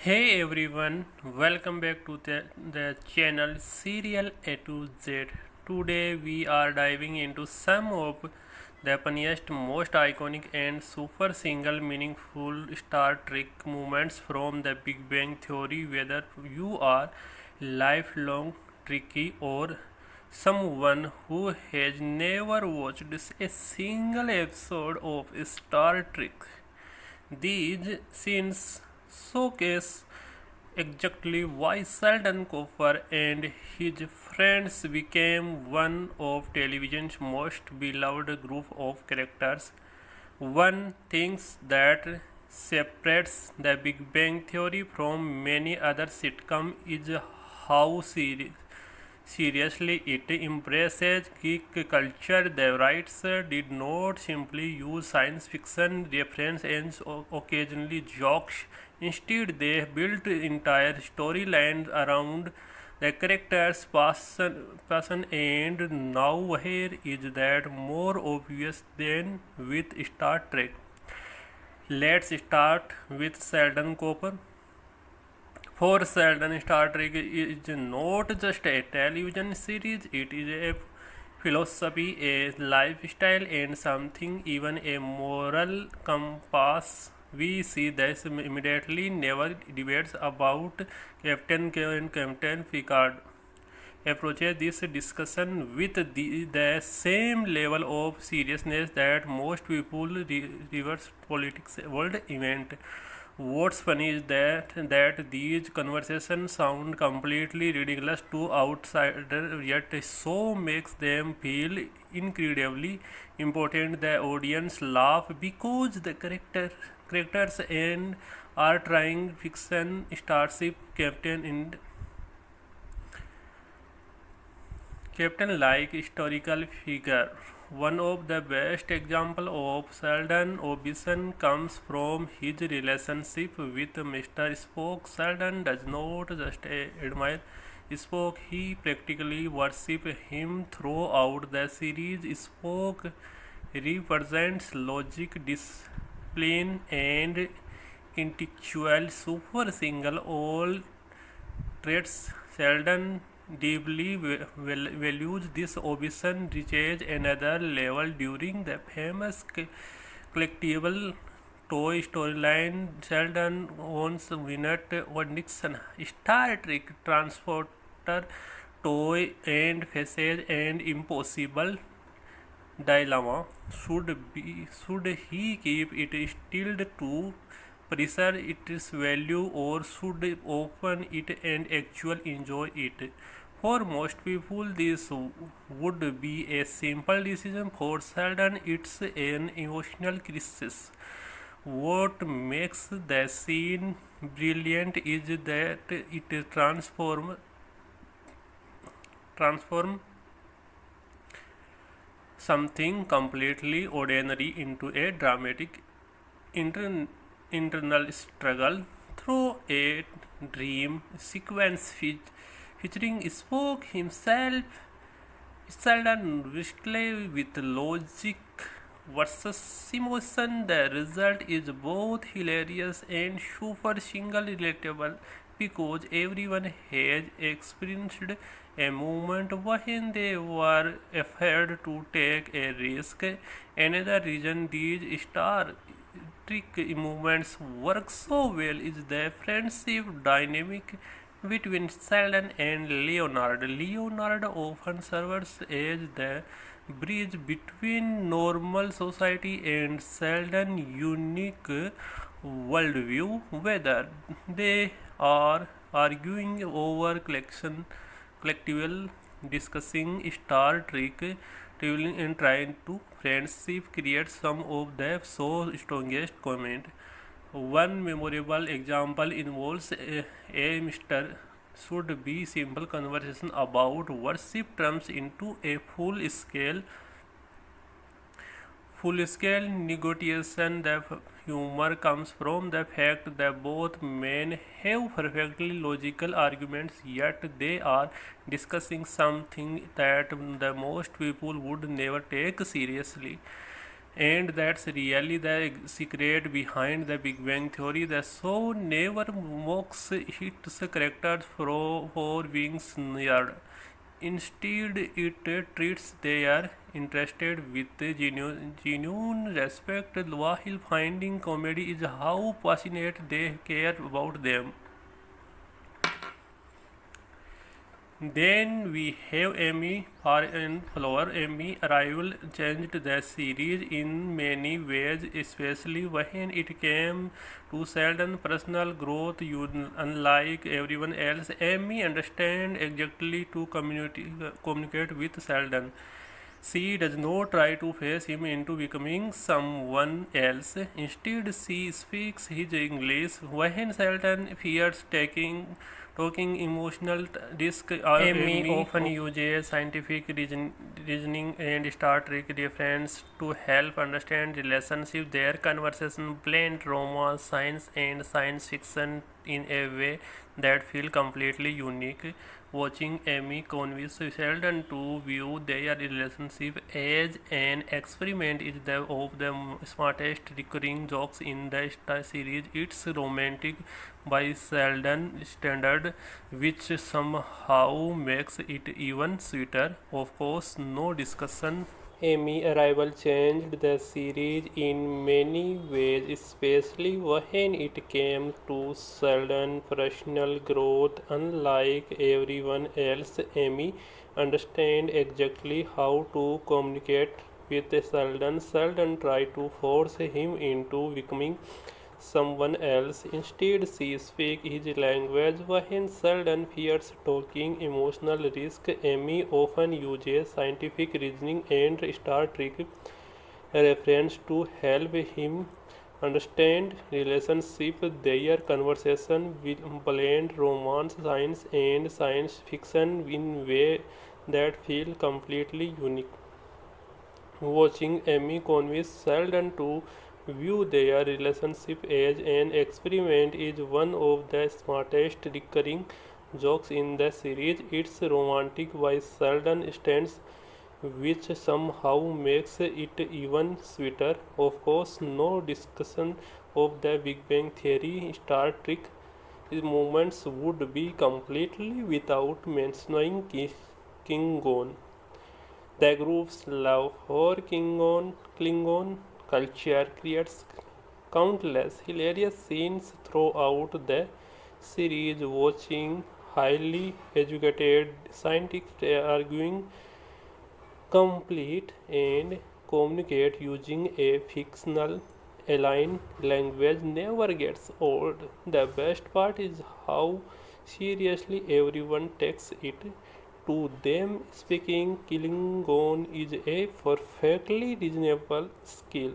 Hey everyone, welcome back to the channel Serial A to Z. Today we are diving into some of the funniest, most iconic, and super single meaningful Star Trek moments from the Big Bang Theory. Whether you are lifelong Trekkie or someone who has never watched a single episode of Star Trek, these scenes showcase exactly why Sheldon Cooper and his friends became one of television's most beloved group of characters. One things that separates The Big Bang Theory from many other sitcoms is how seriously it embraces geek culture. The writers did not simply use science fiction references and occasionally jokes. Instead, they built entire storylines around the characters' passion, and now here is that more obvious than with Star Trek. Let's start with Sheldon Cooper. For Sheldon, Star Trek is not just a television series, it is a philosophy, a lifestyle, and something, even a moral compass. We see this immediately, never debates about Captain K and Captain Picard approaches this discussion with the same level of seriousness that most people reverse politics world event. What's funny is that these conversations sound completely ridiculous to outsiders, yet so makes them feel incredibly important. The audience laugh because the characters and are trying fiction starship captain like historical figure. One of the best examples of Sheldon's ambition comes from his relationship with Mr. Spock. Sheldon does not just admire Spock, he practically worships him throughout the series. Spock represents logic, discipline, and intellectual super single all traits. Sheldon deeply values this ambition reaches another level during the famous collectible toy storyline. Sheldon owns Winnet Nixon Star Trek transporter toy and faces an impossible dilemma. Should he keep it still to preserve its value, or should open it and actually enjoy it? For most people, this would be a simple decision. For Sheldon, it's an emotional crisis. What makes the scene brilliant is that it transform something completely ordinary into a dramatic inter- internal struggle through a dream sequence featuring Spock himself. Sheldon wrestled with logic versus emotion. The result is both hilarious and super single relatable because everyone has experienced a moment when they were afraid to take a risk. Another reason these Star Trek movements work so well is the friendship dynamic between Sheldon and Leonard. Leonard often serves as the bridge between normal society and Sheldon's unique worldview, whether they are arguing over collectible, discussing Star Trek, traveling and trying to friendship create some of the show's strongest comment. One memorable example involves a Mr. should be simple conversation about worship turns into a full scale negotiation. The humor comes from the fact that both men have perfectly logical arguments, yet they are discussing something that the most people would never take seriously. And that's really the secret behind the Big Bang Theory. The show never mocks its characters for being weird. Instead, it treats their interested with genuine respect while finding comedy is how passionate they care about them. Then we have Amy and Flower. Amy arrival changed the series in many ways, especially when it came to Sheldon's personal growth. Unlike everyone else, Amy understands exactly to communicate with Sheldon. She does not try to face him into becoming someone else. Instead, she speaks his English. When Sheldon fears talking emotional risk, Amy often uses scientific reasoning and Star Trek reference to help understand relationship. Their conversation blend romance, science, and science fiction in a way that feel completely unique. Watching Amy convince Sheldon to view their relationship as an experiment is of the smartest recurring jokes in the series. It's romantic by Sheldon standard, which somehow makes it even sweeter. Of course, no discussion. Amy arrival changed the series in many ways, especially when it came to Sheldon's personal growth. Unlike everyone else, Amy understands exactly how to communicate with Sheldon. Sheldon tried to force him into becoming someone else. Instead, she speaks his language. When Sheldon fears talking emotional risk, Amy often uses scientific reasoning and Star Trek reference to help him understand relationship. Their conversation will blend romance, science, and science fiction in way that feel completely unique. Watching Amy convince Sheldon to view their relationship as an experiment is one of the smartest recurring jokes in the series. It's romantic by Sheldon stands, which somehow makes it even sweeter. Of course, no discussion of the Big Bang Theory Star Trek moments would be completely without mentioning Klingon. The group's love for Klingon culture creates countless hilarious scenes throughout the series. Watching highly educated scientists arguing, complete, and communicate using a fictional alien language never gets old. The best part is how seriously everyone takes it. To them, speaking Klingon is a perfectly reasonable skill.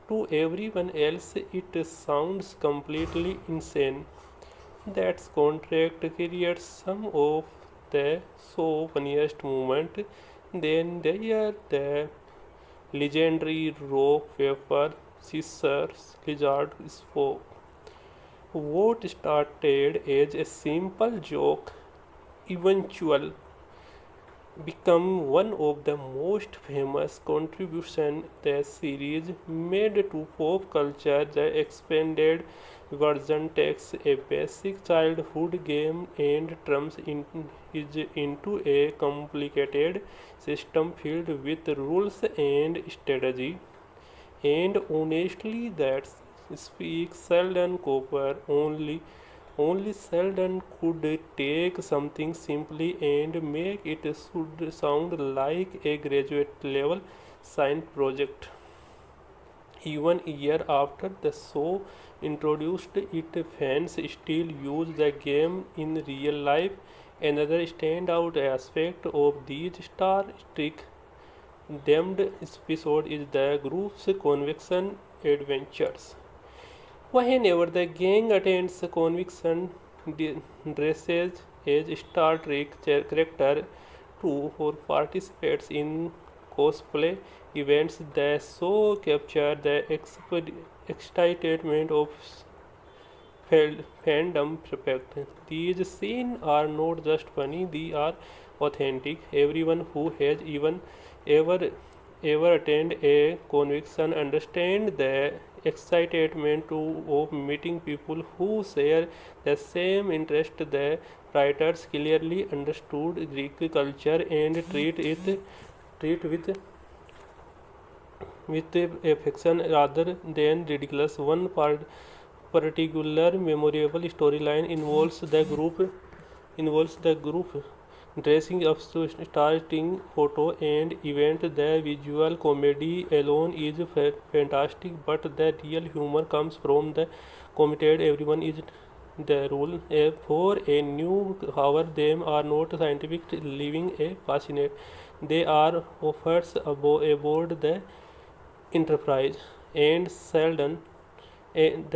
To everyone else, it sounds completely insane. That contract creates some of the so funniest moment. Then there are the legendary rock paper scissors lizard spoke. What started as a simple joke eventual become one of the most famous contributions the series made to pop culture. The expanded version takes a basic childhood game and turns it into a complicated system filled with rules and strategy. And honestly, that speaks Sheldon Cooper. Only Sheldon could take something simply and make it should sound like a graduate level science project. Even a year after the show introduced it, fans still use the game in real life. Another standout aspect of these Star Trek themed episode is the group's convection adventures. Whenever the gang attends conviction dresses as Star Trek character too or participates in cosplay events, the show capture the excitement of fandom perfect. These scenes are not just funny, they are authentic. Everyone who has even ever ever attend a convention understand the excitement of meeting people who share the same interest. The writers clearly understood Greek culture and treat with affection rather than ridiculous. One particular memorable storyline involves the group dressing up to starting photo and event. The visual comedy alone is fantastic, but the real humor comes from the committed everyone is the rule. For a new hour, them are not scientific living a fascinate. They are offers aboard the Enterprise, and Sheldon and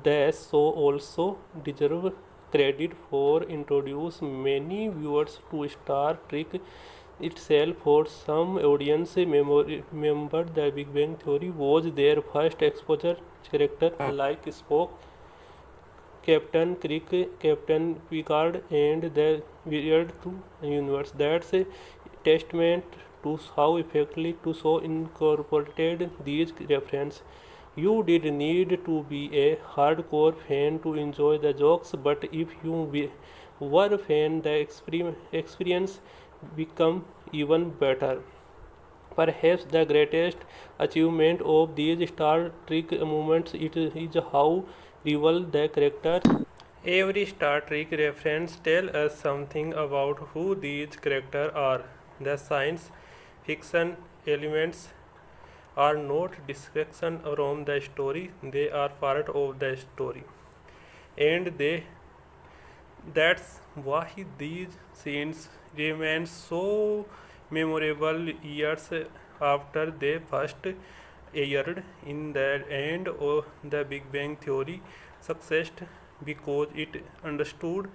the show also deserve credit for introduce many viewers to Star Trek itself. For some audience member, the Big Bang Theory was their first exposure. Character like Spock, Captain Kirk, Captain Picard, and the weird to universe. That's a testament to how effectively to so incorporated these references. You did need to be a hardcore fan to enjoy the jokes, but if you were a fan, the experience become even better. Perhaps the greatest achievement of these Star Trek moments is how real the characters. Every Star Trek reference tells us something about who these characters are. The science fiction elements are not distraction from the story, they are part of the story. And that's why these scenes remain so memorable years after they first aired. In the end of the Big Bang Theory success because it understood